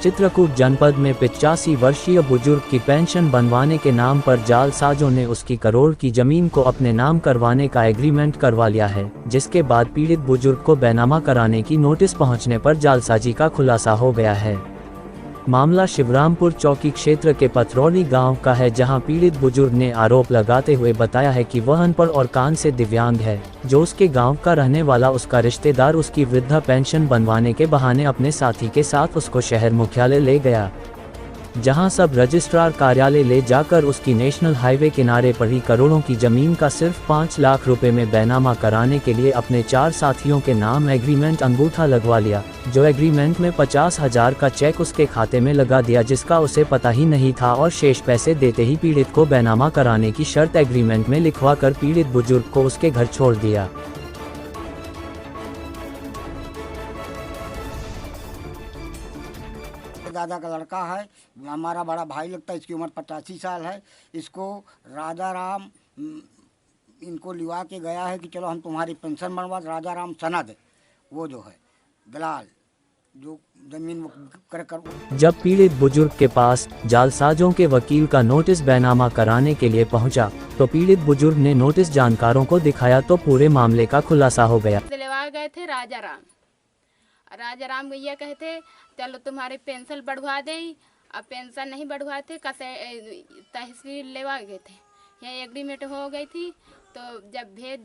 चित्रकूट जनपद में 85 वर्षीय बुजुर्ग की पेंशन बनवाने के नाम पर जालसाजों ने उसकी करोड़ की जमीन को अपने नाम करवाने का एग्रीमेंट करवा लिया है, जिसके बाद पीड़ित बुजुर्ग को बैनामा कराने की नोटिस पहुंचने पर जालसाजी का खुलासा हो गया है। मामला शिवरामपुर चौकी क्षेत्र के पथरौली गांव का है, जहां पीड़ित बुजुर्ग ने आरोप लगाते हुए बताया है कि वह अनपढ़ और कान से दिव्यांग है। जो उसके गांव का रहने वाला उसका रिश्तेदार उसकी वृद्धा पेंशन बनवाने के बहाने अपने साथी के साथ उसको शहर मुख्यालय ले गया, जहां सब रजिस्ट्रार कार्यालय ले जाकर उसकी नेशनल हाईवे किनारे पड़ी करोड़ों की जमीन का सिर्फ 5 लाख रुपए में बैनामा कराने के लिए अपने 4 साथियों के नाम एग्रीमेंट अंगूठा लगवा लिया। जो एग्रीमेंट में 50,000 का चेक उसके खाते में लगा दिया, जिसका उसे पता ही नहीं था, और शेष पैसे देते ही पीड़ित को बैनामा कराने की शर्त एग्रीमेंट में लिखवा कर पीड़ित बुजुर्ग को उसके घर छोड़ दिया। दादा का लड़का है, हमारा बड़ा भाई लगता है, इसकी उम्र 85 साल है। इसको राजा राम इनको लिवा के गया है कि चलो हम तुम्हारी पेंशन बनवा। राजा राम सनद वो जो है दलाल जो जमीन कर जब पीड़ित बुजुर्ग के पास जालसाजों के वकील का नोटिस बैनामा कराने के लिए पहुंचा, तो पीड़ित बुजुर्ग ने नोटिस जानकारों को दिखाया तो पूरे मामले का खुलासा हो गया। दिलवा गए थे राजा राम भैया कहते चलो तुम्हारी पेंशन बढ़वा दे। अब पेंशन नहीं बढ़वाते, कसे तहसील लेवा गए थे, यहाँ एग्रीमेंट हो गई थी। तो जब भेज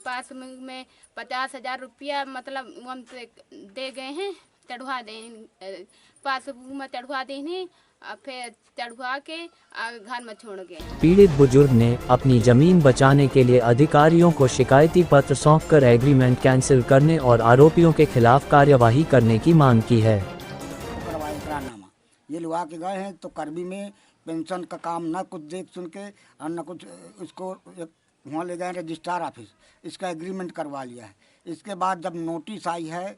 पास में 50,000 रुपया मतलब हम दे गए हैं, चढ़वा दें पासबुक में चढ़वा दें, फिर चढ़वा के घर में छोड़ गए। पीड़ित बुजुर्ग ने अपनी जमीन बचाने के लिए अधिकारियों को शिकायती पत्र सौंपकर एग्रीमेंट कैंसिल करने और आरोपियों के खिलाफ कार्यवाही करने की मांग की है। ये लुआ के गए हैं तो करबी में पेंशन का काम न कुछ देख सुन के और न कुछ, इसको वहाँ ले गए रजिस्ट्रार ऑफिस, इसका एग्रीमेंट करवा लिया है। इसके बाद जब नोटिस आई है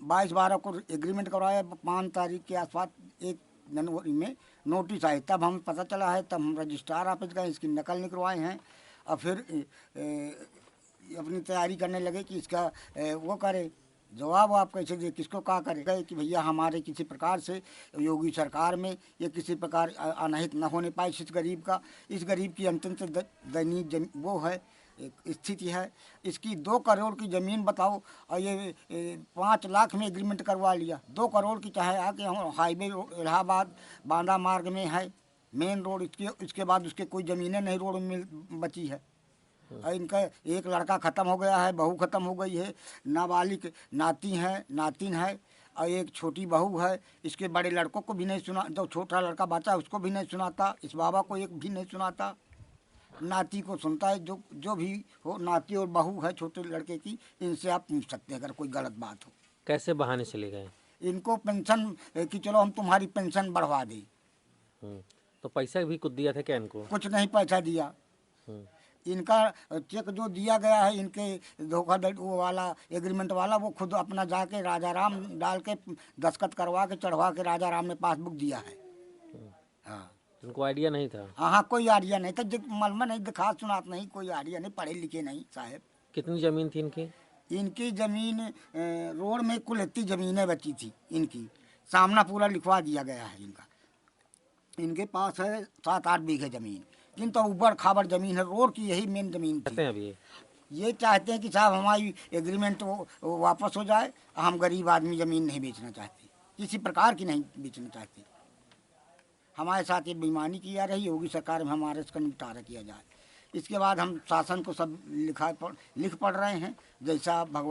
22/12 को एग्रीमेंट करवाया, 5 तारीख के आसपास 1 जनवरी में नोटिस आई, तब हमें पता चला है, तब हम रजिस्ट्रार ऑफिस गए, इसकी नकल निकलवाए हैं और फिर अपनी तैयारी करने लगे कि इसका वो करे, जवाब आप कैसे दे, किसको क्या करेगा कि भैया हमारे किसी प्रकार से योगी सरकार में ये किसी प्रकार अनहित न होने पाए इस गरीब का। इस गरीब की अत्यंत दयनीय वो है स्थिति है। इसकी 2 करोड़ की ज़मीन बताओ, और ये 5 लाख में एग्रीमेंट करवा लिया। 2 करोड़ की चाहे आके हम हाईवे इलाहाबाद बांदा मार्ग में है मेन रोड, इसके बाद उसके कोई ज़मीनें नहीं रोड में बची है। और इनका एक लड़का ख़त्म हो गया है, बहू ख़त्म हो गई है, नाबालिग नातिन है और एक छोटी बहू है। इसके बड़े लड़कों को भी नहीं सुना, जो छोटा लड़का बचा उसको भी नहीं सुनाता, इस बाबा को एक भी नहीं सुनाता, नाती को सुनता है। जो भी हो, नाती और बहू है छोटे लड़के की, इनसे आप पूछ सकते हैं अगर कोई गलत बात हो। कैसे बहाने से ले गए? इनको पेंशन कि चलो हम तुम्हारी पेंशन बढ़वा दें। तो पैसा भी कुछ दिया था क्या इनको? कुछ नहीं पैसा दिया। इनका चेक जो दिया गया है, इनके धोखाधड़ी वो वाला एग्रीमेंट वाला, वो खुद अपना जाके राजा राम डाल के दस्तखत करवा के चढ़वा के राजा राम ने पासबुक दिया है। हाँ, उनको आइडिया नहीं था? हाँ, कोई आइडिया नहीं था, मलमा नहीं दिखा सुनात नहीं, कोई आइडिया नहीं, पढ़े लिखे नहीं साहब। कितनी जमीन थी इनकी? इनकी जमीन रोड में कुल इतनी जमीनें बची थी इनकी, सामना पूरा लिखवा दिया गया है इनका। इनके पास है 7-8 बीघे जमीन, किंतु ऊपर खाबर जमीन है, रोड की यही मेन जमीन थी। अभी ये चाहते हैं कि साहब हमारी एग्रीमेंट वापस हो जाए, हम गरीब आदमी ज़मीन नहीं बेचना चाहते, किसी प्रकार की नहीं बेचना चाहते। हमारे साथ ये बेईमानी की जा रही, योगी सरकार में हमारे इसका निपटारा किया जाए। इसके बाद हम शासन को सब लिख पढ़ रहे हैं, जैसा भगवान